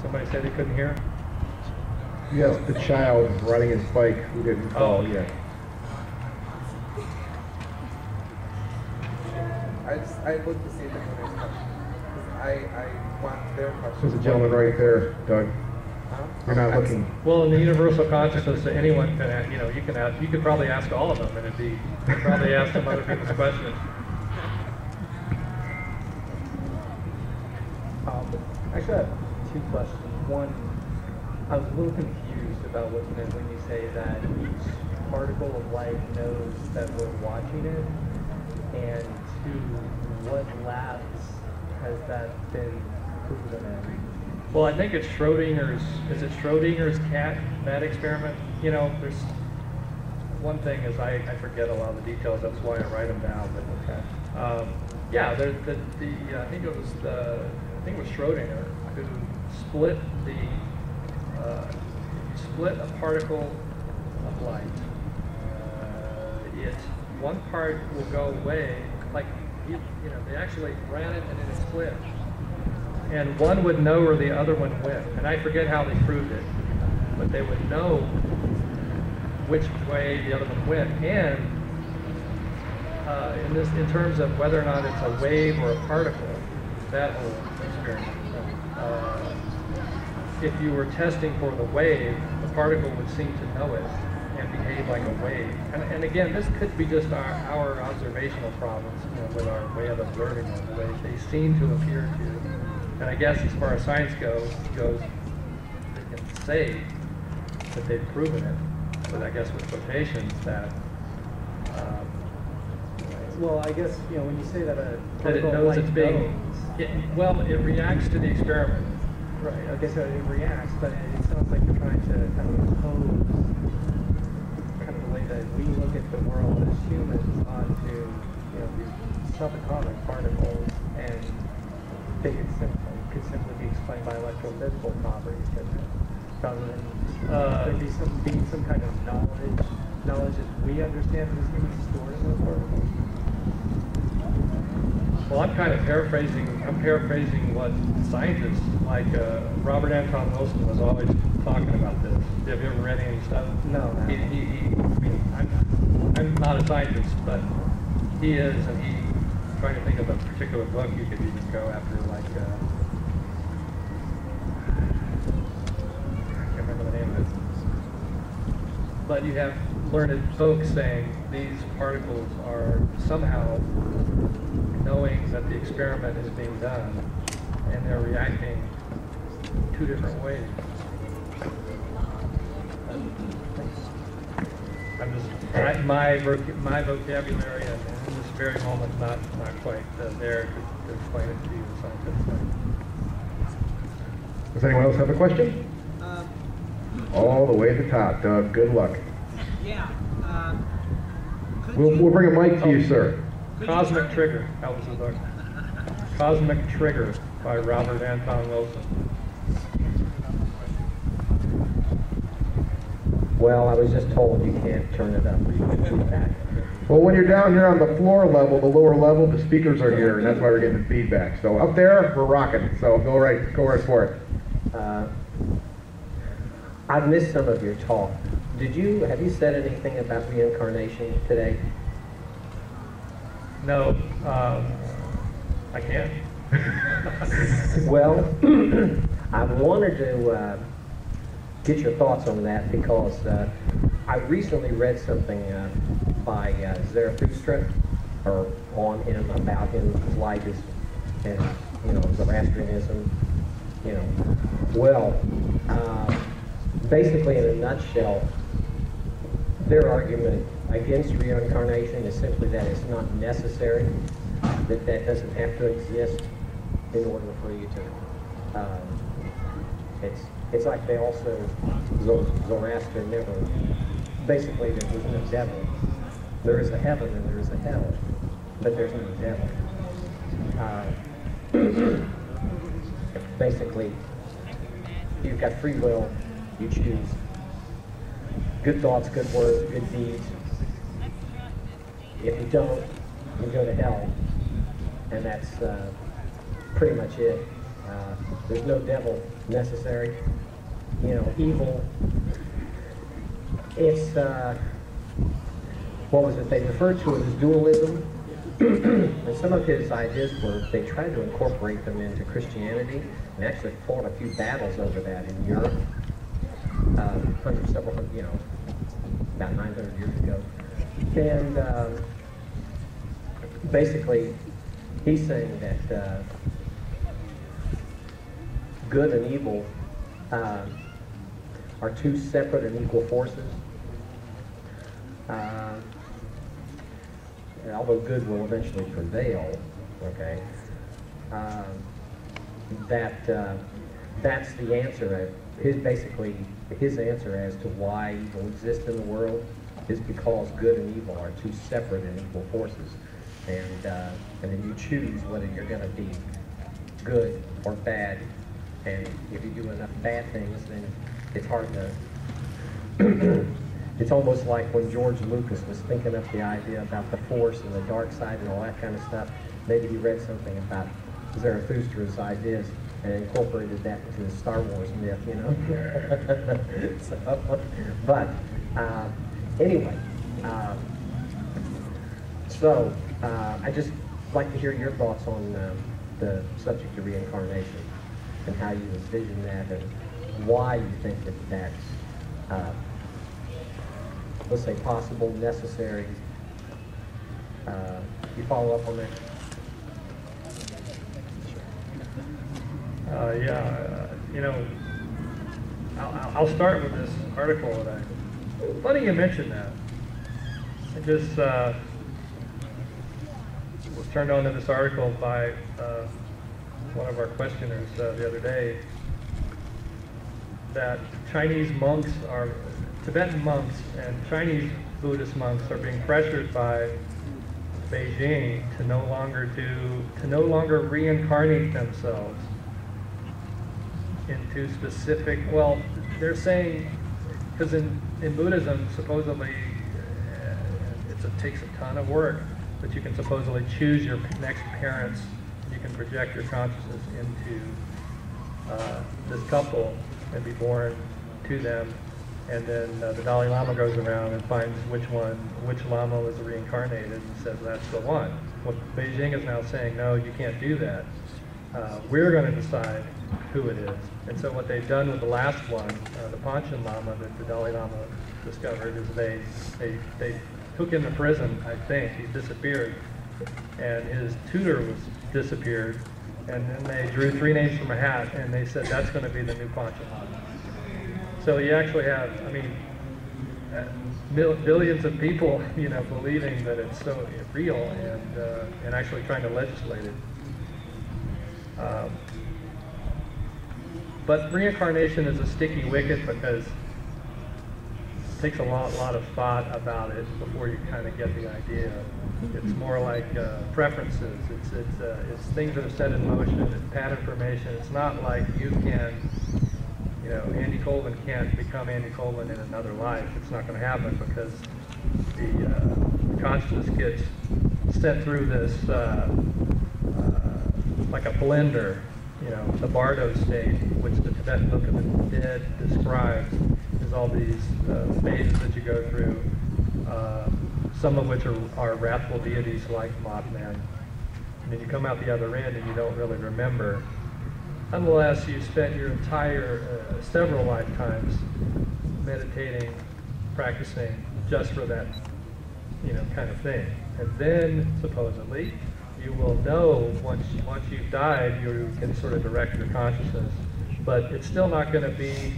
Somebody said they couldn't hear? Yes, the child riding his bike who didn't fall yet. I look to see if anyone has questions. I want their questions. There's a gentleman right there, Doug. You're not looking. Well, in the universal consciousness, anyone can, you know, you can ask, you could probably ask all of them, and it'd be, you'd probably ask some other people's questions. Actually, I have two questions. One, I was a little confused about what you meant when you say that each particle of light knows that we're watching it, and two, what labs has that been proven in? Well, I think it's Schrodinger's, is it Schrodinger's cat, that experiment? You know, there's, one thing is I forget a lot of the details, that's why I write them down, but okay. Yeah, I think it was Schrodinger who split a particle of light. One part will go away, like, you know, they actually ran it and then it split. And one would know where the other one went. And I forget how they proved it, but they would know which way the other one went. And in terms of whether or not it's a wave or a particle, that whole experiment. If you were testing for the wave, the particle would seem to know it and behave like a wave. And again, this could be just our observational problems, you know, with our way of observing them, the way they seem to appear to. And I guess as far as science goes, they can say that they've proven it, but I guess with quotations that. Well, I guess, you know, when you say that that it knows it's being. It reacts to the experiment. Right. Okay, so it reacts, but it sounds like you're trying to kind of impose kind of the way that we look at the world as humans onto, you know, these subatomic particles, and they could simply be explained by electrophysical properties, couldn't it? Rather than there be some kind of knowledge that we understand as humans stored in those particles. Well, I'm paraphrasing what scientists like Robert Anton Wilson was always talking about this. Have you ever read any stuff? No. I mean, I'm not a scientist, but he is, and he's trying to think of a particular book you could even go after, like, I can't remember the name of it. But you have learned folks saying these particles are somehow knowing that the experiment is being done, and they're reacting two different ways. I'm just, my vocabulary in this very moment not quite there to explain it to you scientifically. Does anyone else have a question? All the way to the top, Doug. Good luck. Yeah. We'll bring a mic to you, sir. Cosmic Trigger, that was the book. Cosmic Trigger by Robert Anton Wilson. Well, I was just told you can't turn it up. Well, when you're down here on the floor level, the lower level, the speakers are here, and that's why we're getting the feedback. So up there, we're rocking. So go right for it. I've missed some of your talk. Have you said anything about reincarnation today? No, I can't. Well, I wanted to get your thoughts on that because I recently read something by Zarathustra, or on him, about him, his life, and you know, Zoroastrianism. You know, well, basically in a nutshell, their argument against reincarnation is simply that it's not necessary, that doesn't have to exist in order for you to. It's like they also, Zoroaster never, basically there was no devil. There is a heaven and there is a hell, but there's no devil. Basically, you've got free will, you choose good thoughts, good words, good deeds. If you don't, you go to hell, and that's pretty much it. There's no devil necessary. You know, evil, it's, what was it, they referred to it as dualism. And some of his ideas were, they tried to incorporate them into Christianity, and actually fought a few battles over that in Europe, several hundred, you know, about 900 years ago. And basically, he's saying that good and evil are two separate and equal forces. Although good will eventually prevail, okay, that's the answer. Basically, his answer as to why evil exists in the world is because good and evil are two separate and equal forces, and then you choose whether you're going to be good or bad. And if you do enough bad things, then it's hard to. It's almost like when George Lucas was thinking up the idea about the Force and the dark side and all that kind of stuff. Maybe he read something about Zarathustra's ideas and incorporated that into the Star Wars myth, you know. But anyway, I just like to hear your thoughts on the subject of reincarnation and how you envision that and why you think that that's let's say possible, necessary. You follow up on that? You know, I'll start with this article that funny you mentioned that. I just was turned on to this article by one of our questioners the other day, that Chinese monks are, Tibetan monks and Chinese Buddhist monks are being pressured by Beijing to no longer reincarnate themselves into specific, well, they're saying, because in Buddhism, supposedly, it takes a ton of work, but you can supposedly choose your next parents. You can project your consciousness into this couple and be born to them, and then the Dalai Lama goes around and finds which Lama was reincarnated and says that's the one. Well, Beijing is now saying, no, you can't do that. We're going to decide who it is. And so what they've done with the last one, the Panchen Lama that the Dalai Lama discovered, is they took him to prison, I think. He disappeared. And his tutor was disappeared. And then they drew 3 names from a hat, and they said that's going to be the new Panchen Lama. So you actually have, I mean, billions of people, you know, believing that it's so real and actually trying to legislate it. But reincarnation is a sticky wicket because it takes a lot of thought about it before you kind of get the idea. It's more like preferences. It's things that are set in motion. It's pattern formation. It's not like you can, you know, Andy Colvin can't become Andy Colvin in another life. It's not going to happen because the consciousness gets sent through this like a blender. You know, the Bardo state, which the Tibetan Book of the Dead describes, is all these phases that you go through, some of which are wrathful deities like Mothman. And then you come out the other end and you don't really remember. Unless you spent your entire, several lifetimes meditating, practicing just for that, you know, kind of thing. And then, supposedly, you will know once you've died, you can sort of direct your consciousness. But it's still not going to be,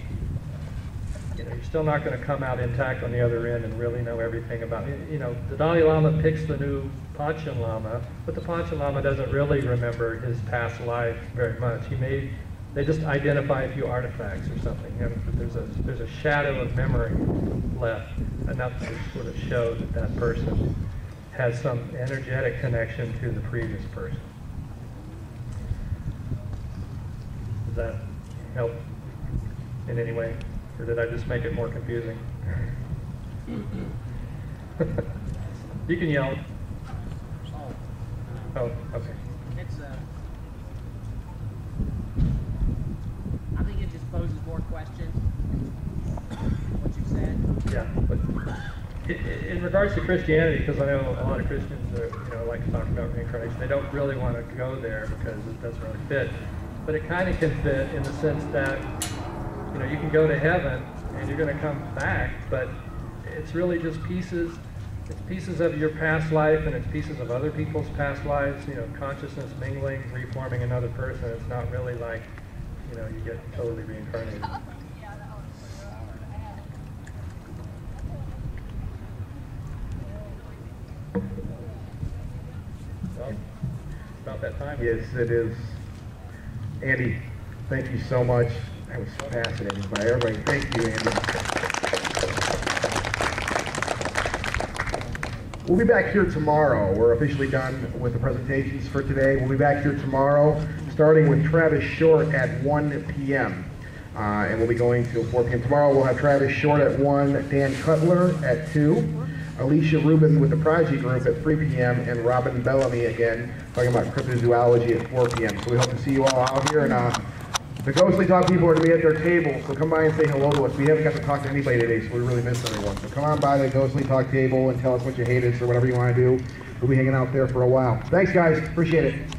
you know, you're still not going to come out intact on the other end and really know everything about it. You know, the Dalai Lama picks the new Panchen Lama, but the Panchen Lama doesn't really remember his past life very much. They just identify a few artifacts or something. You know, there's a shadow of memory left, enough to sort of show that person has some energetic connection to the previous person. Does that help in any way? Or did I just make it more confusing? You can yell. Oh, okay. question what you said. Yeah, but in regards to Christianity, because I know a lot of Christians are, like to talk about reincarnation, they don't really want to go there because it doesn't really fit. But it kind of can fit in the sense that, you can go to heaven and you're going to come back, but it's really just pieces. It's pieces of your past life and it's pieces of other people's past lives. Consciousness mingling, reforming another person. It's not really like, you get totally reincarnated. Well, it's about that time. Yes, it is. Andy, thank you so much. That was fascinating. By everybody, thank you, Andy. We'll be back here tomorrow. We're officially done with the presentations for today. We'll be back here tomorrow, starting with Travis Short at 1 p.m. And we'll be going till 4 p.m. Tomorrow we'll have Travis Short at 1, Dan Cutler at 2, Alicia Rubin with the Prodigy Group at 3 p.m., and Robin Bellamy again, talking about cryptozoology at 4 p.m. So we hope to see you all out here. And the Ghostly Talk people are going to be at their table, so come by and say hello to us. We haven't got to talk to anybody today, so we really miss everyone. So come on by the Ghostly Talk table and tell us what you hate us or whatever you want to do. We'll be hanging out there for a while. Thanks, guys. Appreciate it.